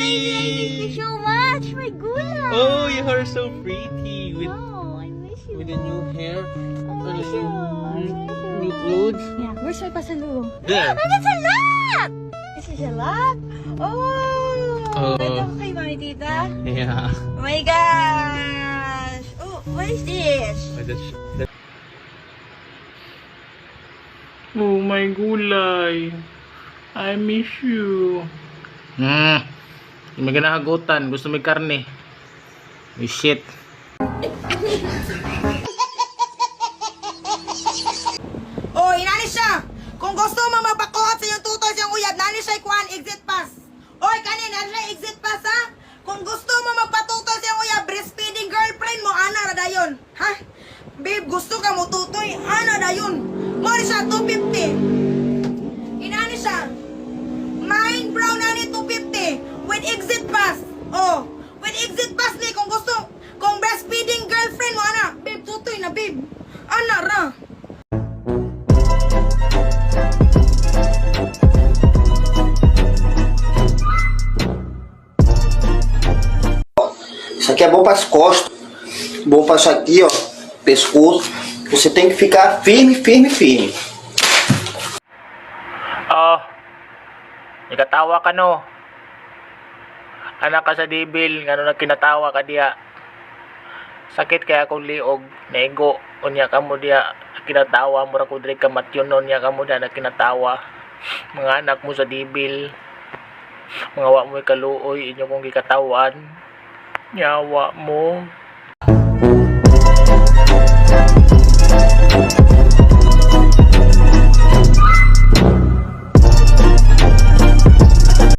you so much. My gulay. Oh, you are so pretty with Oh, I miss you. with the new hair I and miss the you. I miss new you. clothes. Yeah, where's my pasalubong? There. Oh, that's a lot! This is a lot? Oh! Oh. Ganda ko kay Mami Tita. Yeah. Oh my gosh! Oh, what is this? Oh my gulay. I miss you. May ganahagutan. Gusto may karne. May shit. Oh, inani siya. Kung gusto mo mapakuhat sa iyong tutoy sa iyong uyab, nani siya ikuhan exit pass. Oy, kanin, nani siya exit pass ha? Kung gusto mo magpatutoy sa iyong uyab, breastfeeding girlfriend mo, ana ra dayon. Ha? Babe, gusto ka mo tutoy, ana dayon. Mori siya, 250. Inani siya. Mine brown nani 250 with exit pass. Oh, with exit pass ni kung gusto. Kung breastfeeding girlfriend mo, ana, babe, tutoy na, babe. Ana ra. Isso aqui é bom para as costas, bom para isso aqui, ó, pescoço. Você tem que ficar firme, firme, firme. Oh, ikatawa ka no. Anak ka sa dibil, ngano na kinatawa ka diya. Sakit kaya akong liog, naigo, unya ka mo diya, kinatawa mo ra ko diri ka matyon unya ka mo diya na kinatawa. Mga anak mo sa dibil, mga wa mo kaluoy, inyo kong gikatawan. Nyawa mo.